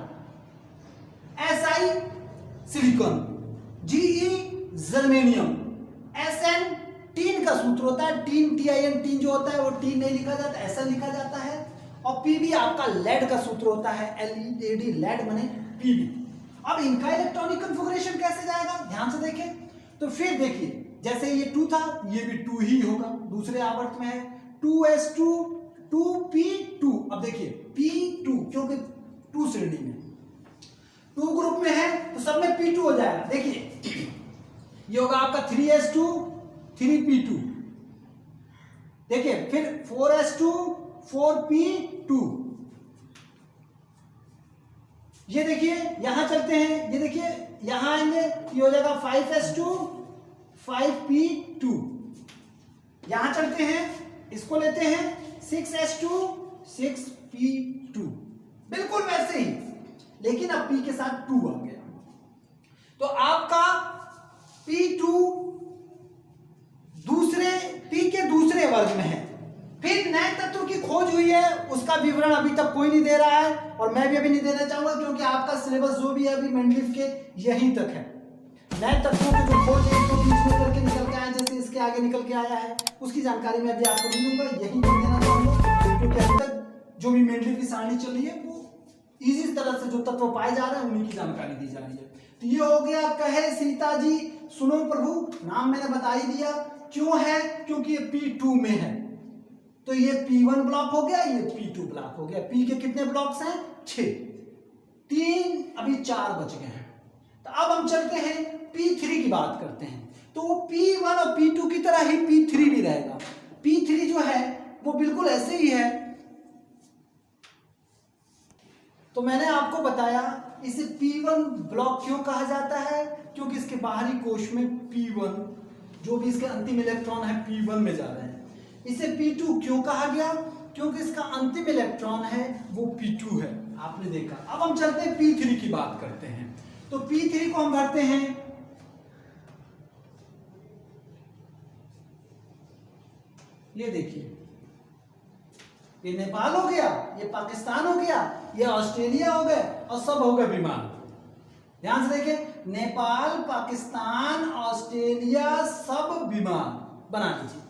Speaker 1: Si silicon, Ge germanium, Sn tin का सूत्र होता है, टीन TiN टीन जो होता है वो टीन नहीं लिखा जाता, Sn लिखा जाता है। और Pb आपका लेड का सूत्र होता है, LED लेड माने Pb। अब इनका इलेक्ट्रॉनिक कॉन्फ़िगरेशन कैसे जाएगा ध्यान से देखें। तो फिर देखिए जैसे ये 2 था ये भी 2 ही होगा, दूसरे आवर्त में है 2s2 2p2। अब देखिए p2 क्योंकि 2 श्रेणी में 2 ग्रुप में है तो सब में p2 हो जाएगा। देखिए ये होगा आपका 3s2 3p2, देखिए फिर 4s2 4p2, ये देखिए यहां चलते हैं, ये देखिए यहां आएंगे ये हो जाएगा 5s2 5p2, यहां चलते हैं इसको लेते हैं 6s2 6p2, बिल्कुल वैसे ही, लेकिन अब p के साथ 2 आ गया। तो आपका p2 p के दूसरे वर्ग में है। फिर नए तत्व की खोज हुई है, उसका विवरण अभी तक कोई नहीं दे रहा है और मैं भी अभी नहीं देना चाहूंगा, क्योंकि आपका सिलेबस जो भी है अभी मेंडलीव के यहीं तक है। नए तत्वों की जो खोज है तो बीच में करके निकल के आया, जैसे इसके आगे निकल के आया है, उसकी जानकारी मैं अभी आपको नहीं दूंगा, यही नहीं देना चाहूंगा, क्योंकि अभी तक जो भी मेंडलीव की सारणी चल रही है वो इसी तरह से जो तत्व पाए जा रहे हैं उन्हीं की जानकारी दी जा रही है। तो ये हो गया कहे सीता जी सुनो प्रभु, नाम मैंने बता ही दिया, क्यों है क्योंकि ये p2 में है, तो ये p1 ब्लॉक हो गया, ये p2 ब्लॉक हो गया। p के कितने ब्लॉक्स हैं 6, 3 अभी 4 बच गए हैं। तो अब हम चलते हैं p3 की बात करते हैं, तो वो p1 और p2 की तरह ही p3 भी रहेगा। p3 जो है वो बिल्कुल ऐसे ही है। तो मैंने आपको बताया इसे p1 ब्लॉक क्यों कहा जाता है, क्योंकि इसके बाहरी कोश में p1 जो भी इसके अंतिम इलेक्ट्रॉन है p1 में जा रहे हैं। इसे p2 क्यों कहा गया, क्योंकि इसका अंतिम इलेक्ट्रॉन है वो p2 है, आपने देखा। अब हम चलते हैं p3 की बात करते हैं, तो p3 को हम भरते हैं, ये देखिए ये नेपाल हो गया, ये पाकिस्तान हो गया, ये ऑस्ट्रेलिया हो गए और सब हो गए बीमार। ध्यान से देखिए, नेपाल पाकिस्तान ऑस्ट्रेलिया सब बीमार बना लीजिए,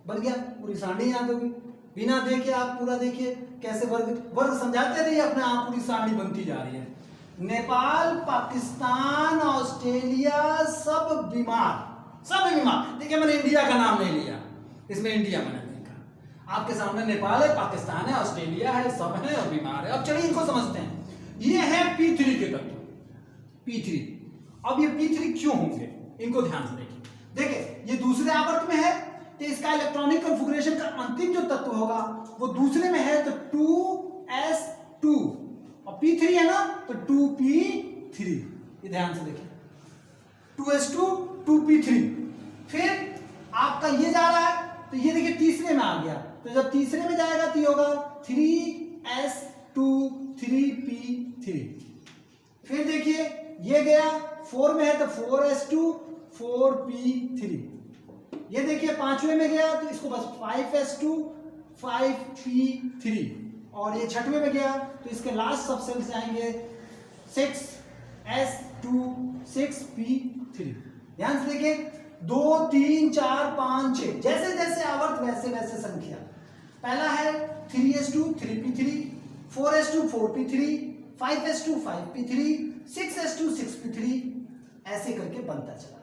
Speaker 1: बन गया, पूरी सारणी याद होगी। बिना देखे आप पूरा देखिए कैसे वर्ग समझाते रहिए अपने आप, पूरी सारणी बनती जा रही है। नेपाल पाकिस्तान ऑस्ट्रेलिया सब बीमार। देखिए मैंने इंडिया का नाम नहीं लिया, इसमें इंडिया मैंने देखा, आपके सामने नेपाल है, पाकिस्तान है, ऑस्ट्रेलिया है, सब है और बीमार है। अब चलिए इनको समझते हैं। ये है p3 के तत्व, p3। अब ये p3 क्यों होंगे, इनको ध्यान से देखिए ये दूसरे आवर्त में है, तो इसका इलेक्ट्रॉनिक कॉन्फ़िगरेशन का अंतिम जो तत्व होगा वो दूसरे में है, तो 2s2 और p3 है ना, तो 2p3। ये ध्यान से देखिए 2s2 2p3। फिर आपका ये जा रहा है, तो ये देखिए तीसरे में आ गया, तो जब तीसरे में जाएगा तो ये होगा 3s2 3p3। फिर देखिए ये गया 4 में है, तो 4s2 4p3। ये देखिए पांचवें में गया तो इसको बस 5s2 5p3, और ये छठवें में गया तो इसके लास्ट सब सेल्स आएंगे 6s2 6p3। ध्यान से देखिए 2 3 4 5 6, जैसे जैसे आवर्त वैसे वैसे संख्या। पहला है 3s2 3p3, 4s2 4p3, 5s2 5p3, 6s2 6p3, ऐसे करके बनता चला गया।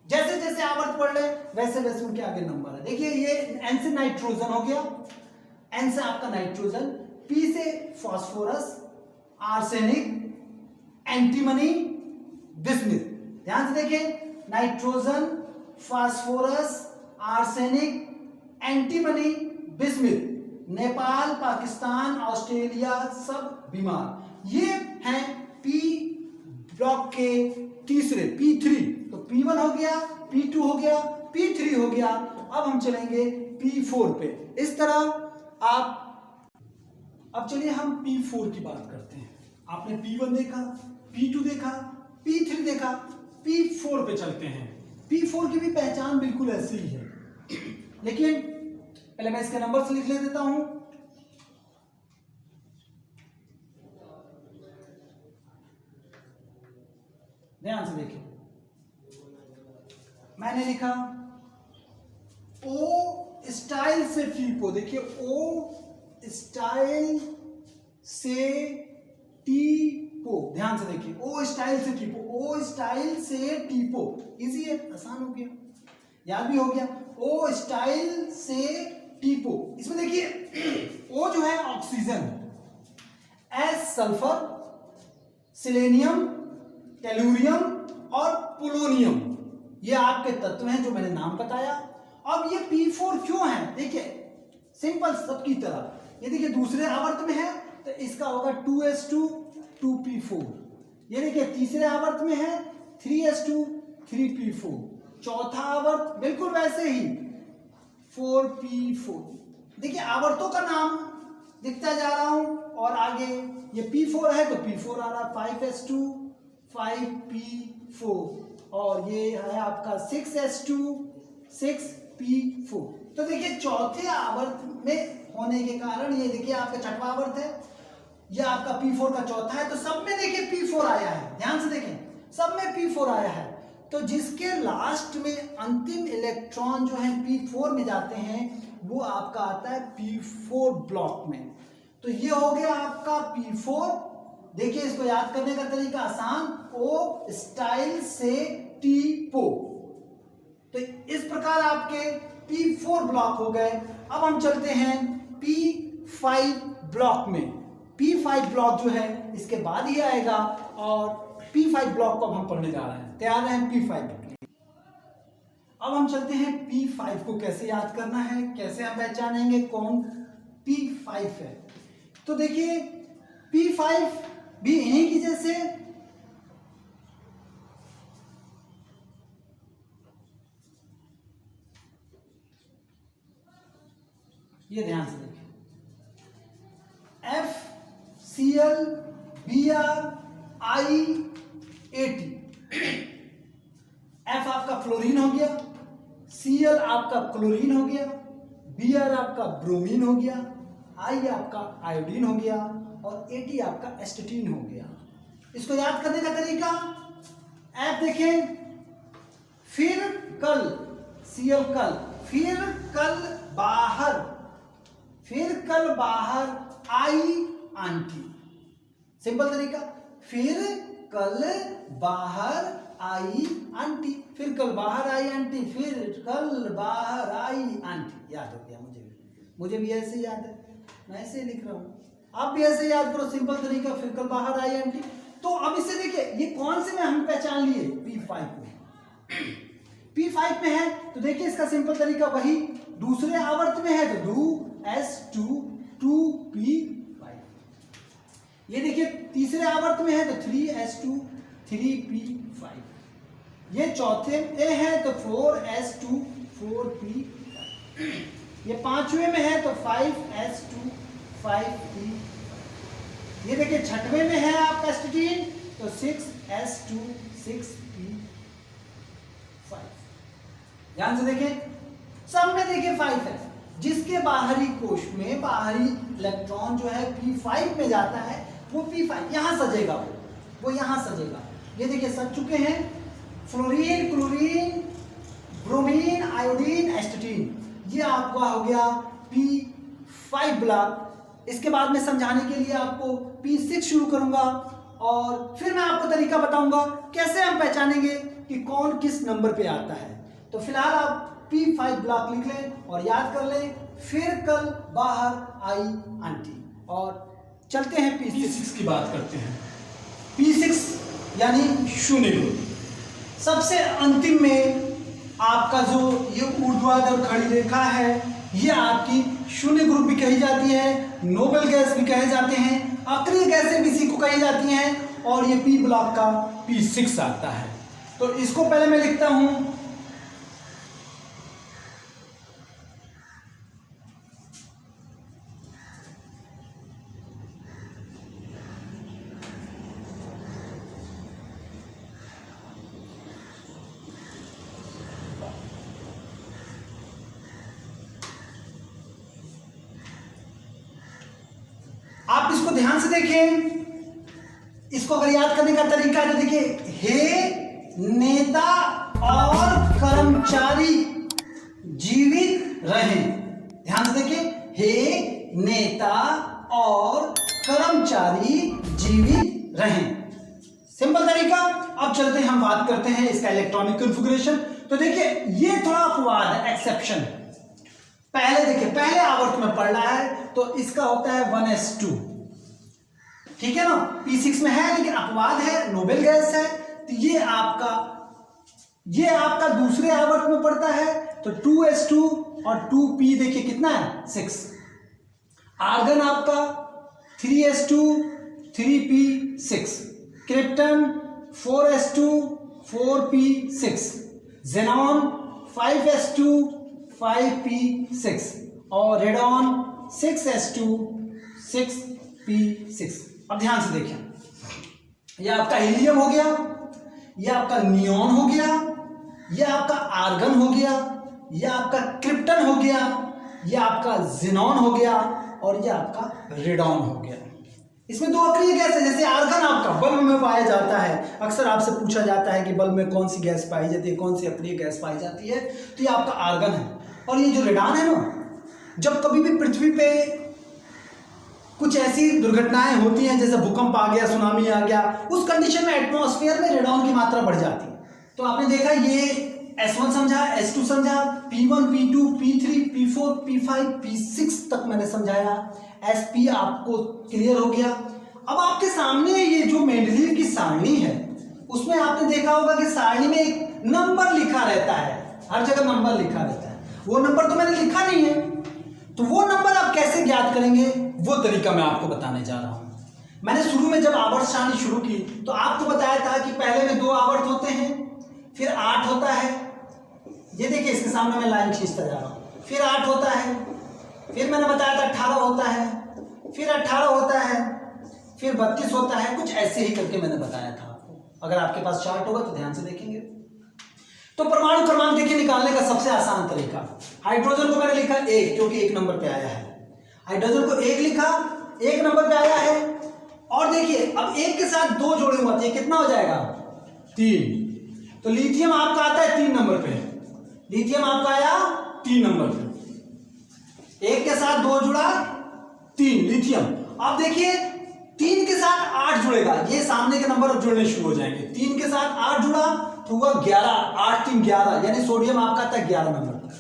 Speaker 1: जैसे जैसे आवर्त बढ़ रहे वैसे वैसे उनके आगे नंबर है। देखिए ये N से नाइट्रोजन हो गया, N से आपका नाइट्रोजन, P से फास्फोरस, आर्सेनिक, एंटीमनी, बिस्मिथ। ध्यान से देखिए nitrogen, phosphorus, arsenic, antimony, bismuth. Nepal Pakistan Australia सब बीमार। ये हैं P ब्लॉक के तीसरे p3। तो p1 हो गया, p2 हो गया, p3 हो गया। अब हम चलेंगे p4 पे। इस तरह आप, अब चलिए हम p4 की बात करते हैं। आपने p1 देखा, p2 देखा, p3 देखा, p4 पे चलते हैं। p4 की भी पहचान बिल्कुल ऐसी ही है, लेकिन पहले मैं इसके नंबर से लिख ले देता हूं। ध्यान से देखिए, मैंने लिखा ओ स्टाइल से टीपो। देखिए ओ स्टाइल से टीपो, ध्यान से देखिए ओ स्टाइल से टीपो, ओ स्टाइल से टीपो। इजी है, आसान हो गया, याद भी हो गया। ओ स्टाइल से टीपो। इसमें देखिए O जो है oxygen, S sulphur, selenium, tellurium और पोलोनियम, ये आपके तत्व हैं जो मैंने नाम बताया। अब ये P4 क्यों है? देखिए सिंपल सबकी तरह, ये देखिए दूसरे आवर्त में है तो इसका होगा 2s2 2p4। ये देखिए तीसरे आवर्त में है 3s2 3p4। चौथा आवर्त बिल्कुल वैसे ही 4p4। देखिए आवर्तों का नाम दिखता जा रहा हूं और आगे ये P4 है तो P4 आ रहा, 5s2 5p4 और ये है आपका 6s2 6p4। तो देखिए चौथे आवर्त में होने के कारण ये देखिए आपका छठवां आवर्त है, ये आपका P4 का चौथा है, तो सब में देखिए P4 आया है, ध्यान से देखें सब में P4 आया है। तो जिसके लास्ट में अंतिम इलेक्ट्रॉन जो है P4 में जाते हैं वो आपका आता है P4 ब्लॉक में। तो ये हो गया आपका P4। देखिए इसको याद करने का तरीका आसान, O स्टाइल से T पो। तो इस प्रकार आपके P4 ब्लॉक हो गए। अब हम चलते हैं P5 ब्लॉक में। P5 ब्लॉक जो है इसके बाद ही आएगा और P5 ब्लॉक को अब हम पढ़ने जा रहे हैं, तैयार हैं P5 के लिए। अब हम चलते हैं P5 को कैसे याद करना है, कैसे हम पहचानेंगे कौन P5 है। तो देखिए P5 भी इन्हीं की जैसे ये ध्यान से देखिए FCl Br I80। F आपका फ्लोरीन हो गया, Cl आपका क्लोरीन हो गया, Br आपका ब्रोमीन हो गया, I आपका आयोडीन हो गया और AT आपका एस्टेटीन हो गया। इसको याद करने का तरीका, F देखें फिर कल Cl कल, फिर कल बाहर, फिर कल बाहर I आंटी। सिंपल तरीका, फिर कल बाहर आई आंटी, फिर कल बाहर आई आंटी, फिर कल बाहर आई आंटी। याद हो गया मुझे भी ऐसे याद है, मैं ऐसे लिख रहा हूं, आप भी ऐसे याद करो, सिंपल तरीका, फिर कल बाहर आई आंटी। तो अब इसे देखिए ये कौन से में हम पहचान लिए P5 में, P5 में है तो देखिए इसका सिंपल तरीका वही, दूसरे आवर्त में है तो 2s2 2p5। ये देखिए तीसरे आवर्त में है तो 3s2 3p5। ये चौथे में है तो 4s2 4p5। ये पांचवें में है तो 5s2 5p। ये देखिए छठवें में है आपका एस्टेटीन तो 6s2 6p5। ध्यान से देखें सब में देखिए 5 है। जिसके बाहरी कोश में बाहरी इलेक्ट्रॉन जो है P5 में जाता है वो P5 यहां सजेगा, वो यहां सजेगा। ये देखिए सज चुके हैं, फ्लोरीन क्लोरीन ब्रोमीन आयोडीन एस्टेटीन, ये आपका हो गया P5 ब्लॉक। इसके बाद में समझाने के लिए आपको P6 शुरू करूंगा और फिर मैं आपको तरीका बताऊंगा कैसे हम पहचानेंगे कि कौन किस नंबर पे आता है। तो फिलहाल आप P5 ब्लॉक लिख लें और याद कर लें, फिर कल बाहर आई आंटी। और चलते हैं P6 की बात करते हैं। P6 यानी शून्य ग्रुप। सबसे अंतिम में आपका जो ये ऊर्ध्वाधर खड़ी रेखा है ये आपकी शून्य ग्रुप भी कही जाती है, नोबल गैस भी कहे जाते हैं, अक्रिय गैसें भी इसी को कही जाती हैं और ये P ब्लॉक का P6 आता है। तो इसको पहले मैं लिखता हूं, आप इसको ध्यान से देखें। इसको अगर याद करने का तरीका है तो देखिए, हे नेता और कर्मचारी जीवित रहें। ध्यान से देखिए, हे नेता और कर्मचारी जीवित रहें। सिंपल तरीका। अब चलते हैं हम बात करते हैं इसका इलेक्ट्रॉनिक कॉन्फ़िगरेशन। तो देखिए ये थोड़ा अपवाद है, एक्सेप्शन है। पहले देखिए पहले आवर्त में पढ़ रहा है तो इसका होता है 1s2, ठीक है ना, P6 में है लेकिन अपवाद है, नोबेल गैस है, तो ये आपका दूसरे आवर्त में पड़ता है तो 2s2 और 2p देखिए कितना है 6। आर्गन आपका 3s2 3p6, krypton 4s2 4p6, xenon 5s2 5p6 और रेडॉन 6s2 6p6। अब ध्यान से देखिए, यह आपका हीलियम हो गया, यह आपका नियॉन हो गया, यह आपका आर्गन हो गया, यह आपका क्रिप्टन हो गया, यह आपका जेनॉन हो गया और यह आपका रेडॉन हो गया। इसमें दो अक्रिय गैस है, जैसे आर्गन आपका बल्ब में पाया जाता है, अक्सर आपसे पूछा जाता है कि बल्ब में कौन सी गैस पाई जाती है, कौन सी अक्रिय गैस पाई जाती है, तो ये आपका आर्गन है। और ये जो रेडॉन है ना, जब कभी भी पृथ्वी पे कुछ ऐसी दुर्घटनाएं होती हैं जैसे भूकंप आ गया, सुनामी आ गया, उस कंडीशन में एटमॉस्फेयर में रेडॉन की मात्रा बढ़ जाती है। तो आपने देखा ये S1 समझा, S2 समझा, P1 P2 P3 P4 P5 P6 तक मैंने समझाया, SP आपको क्लियर हो गया। अब आपके सामने ये जो मेंडलीव की सारणी है उसमें आपने देखा होगा कि सारणी में एक नंबर लिखा रहता है, हर जगह नंबर लिखा रहता है। वो नंबर तो मैंने लिखा नहीं है, तो वो नंबर आप कैसे ज्ञात करेंगे वो तरीका मैं आपको बताने जा रहा हूं। मैंने शुरू में जब आवर्त सारणी शुरू की तो आपको बताया था कि पहले में 2 आवर्त होते हैं, फिर 8 होता है, ये देखिए इसके सामने मैं लाइन खींचता जा रहा हूं, फिर 8 होता है, फिर मैंने बताया था 18 होता है, फिर 18 होता है, फिर 32 होता है, कुछ ऐसे ही करके मैंने बताया था आपको। अगर आपके पास चार्ट होगा तो ध्यान से देखेंगे। तो परमाणु क्रमांक देखिए निकालने का सबसे आसान तरीका, हाइड्रोजन को मैंने लिखा 1 क्योंकि 1 नंबर पे आया है, हाइड्रोजन को 1 लिखा, 1 नंबर पे आया है। और देखिए अब 1 के साथ 2 जोड़े हुए हैं, कितना हो जाएगा 3। तो लिथियम आपका आता है 3 नंबर पे, लिथियम आपका आया 3 नंबर पे, 1 के साथ 2 जुड़ा 3 लिथियम। अब देखिए 3 के साथ 8 जुड़ेगा, ये सामने के नंबर अब जुड़ने शुरू हो जाएंगे। 3 के साथ 8 जुड़ा तो हुआ 11, 8 3 11, यानी सोडियम आपका आता है 11 नंबर पर।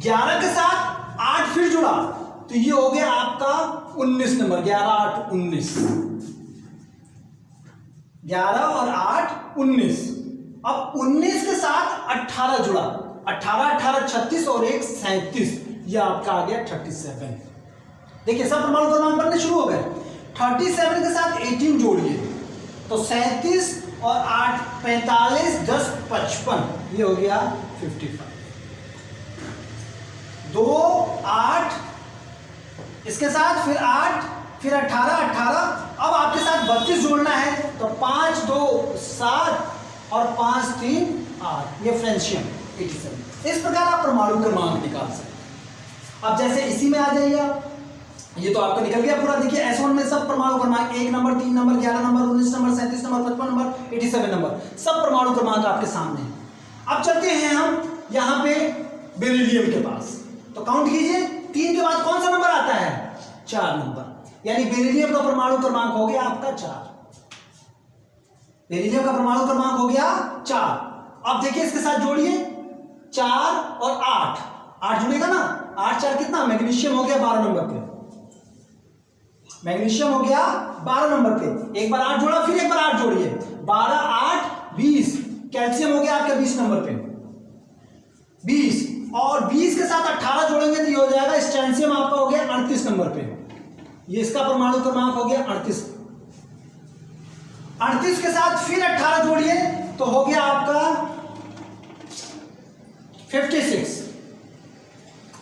Speaker 1: 11 के साथ 8 फिर जुड़ा तो ये हो गया आपका 19 नंबर, 11 8 19, 11 और 8 19। अब 19 के साथ 18 जुड़ा, 18 18 36 और 1 37, ये आपका आ गया 37। देखिए सब परमाणु क्रमांक बनने शुरू हो गए। 37 के साथ 18 जोड़िए तो 37 और 8 45 10 55, ये हो गया 55। 2 8 इसके साथ फिर 8 फिर 18 18, अब आपके साथ 32 जोड़ना है तो 5 2 7 और 5 3 8, ये फ्रेंशियम 87। इस प्रकार आप परमाणु क्रमांक निकाल सकते हैं। अब जैसे इसी में आ जाइए आप, ये तो आपका निकल गया पूरा। देखिए S1 में सब परमाणु क्रमांक 1 number 3 number 11 number 19 number 37 number 55 number 87 number, सब परमाणु क्रमांक आपके सामने हैं। अब चलते हैं हम यहाँ पे बेरिलियम के पास, तो काउंट कीजिए 3 के बाद कौन सा नंबर आता है 4 नंबर, यानी बेरिलियम का परमाणु क्रमांक हो गया आपका 4। बेरिलियम का परमाणु क्रमांक हो गया 4। अब देखिए इसके साथ जोड़िए 4 और 8 जुड़ेगा ना, 8 4 कितना, मैग्नीशियम हो गया 12 नंबर पे, मैग्नीशियम हो गया 12 नंबर पे। एक बार 8 जोड़ा फिर एक बार 8 जोड़िए, 12 8 20, कैल्शियम हो गया आपके 20 नंबर पे 20, और 20 के साथ 18 जोड़ेंगे तो ये हो जाएगा स्ट्रैंशियम आपका हो गया 38 नंबर पे, ये इसका परमाणु क्रमांक हो गया 38। 38 के साथ फिर 18 जोड़िए तो हो गया आपका 56,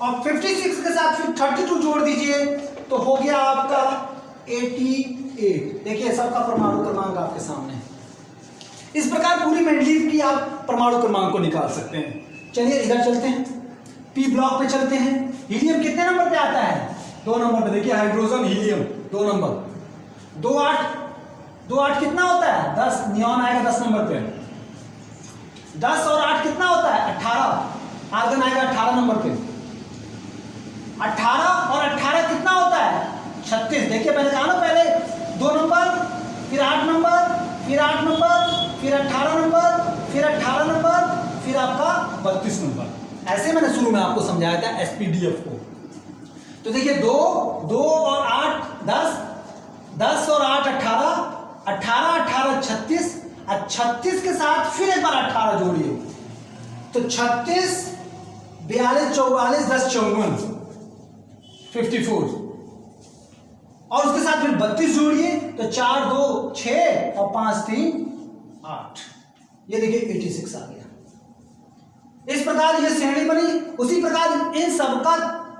Speaker 1: और 56 के साथ फिर 32 जोड़ दीजिए तो हो गया आपका 88। देखिए सबका परमाणु क्रमांक आपके सामने है। इस प्रकार पूरी मेंडलीव की आप परमाणु क्रमांक को निकाल सकते हैं। चलिए इधर चलते हैं, पी ब्लॉक पे चलते हैं। हीलियम कितने नंबर पे आता है 2 नंबर पे। देखिए हाइड्रोजन हीलियम 2 नंबर, 2 8 कितना होता है 10, नियॉन आएगा 10 नंबर पे। 10 और 8 कितना होता है 18, आर्गन आएगा 18 नंबर पे। 18 और 18 कितना होता है 36। देखिए मैंने कहा ना पहले 2 नंबर फिर 8 नंबर फिर 8 नंबर फिर 18 नंबर फिर 18 नंबर फिर आपका 32 नंबर। ऐसे मैंने शुरू में आपको समझाया था एसपीडीएफ को। तो देखिए 2 और 8 10, 10 और 8 18, 18 18 36, और 36 के साथ फिर एक बार 18 जोड़िए तो 36 42 44 10 54 54, और उसके साथ फिर 32 जोड़िए तो 4 2 6 और 5 3 8, ये देखिए 86 आ गया। इस प्रकार ये श्रेणी बनी। उसी प्रकार इन सबका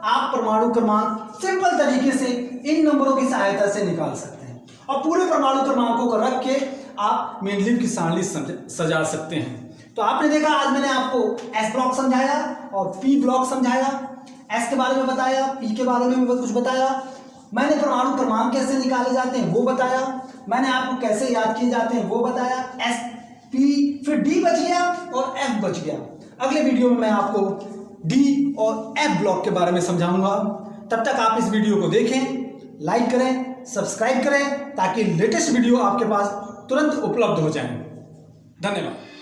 Speaker 1: आप परमाणु क्रमांक सिंपल तरीके से इन नंबरों की सहायता से निकाल सकते हैं, और पूरे परमाणु क्रमांकों को रख के आप मेंडलीव की सारणी सजा सकते हैं। तो आपने देखा, आज मैंने आपको एस ब्लॉक समझाया और पी ब्लॉक समझाया, एस के बारे में बताया, पी के बारे में भी कुछ बताया, मैंने परमाणु क्रमांक कैसे निकाले जाते हैं वो बताया, मैंने आपको कैसे याद किए जाते हैं वो बताया, एस पी फिर डी बच गया और एफ बच गया। अगले वीडियो में मैं आपको डी और एफ ब्लॉक के बारे में समझाऊंगा। तब तक आप इस वीडियो को देखें, लाइक करें, सब्सक्राइब करें, ताकि लेटेस्ट वीडियो आपके पास तुरंत उपलब्ध हो जाए। धन्यवाद।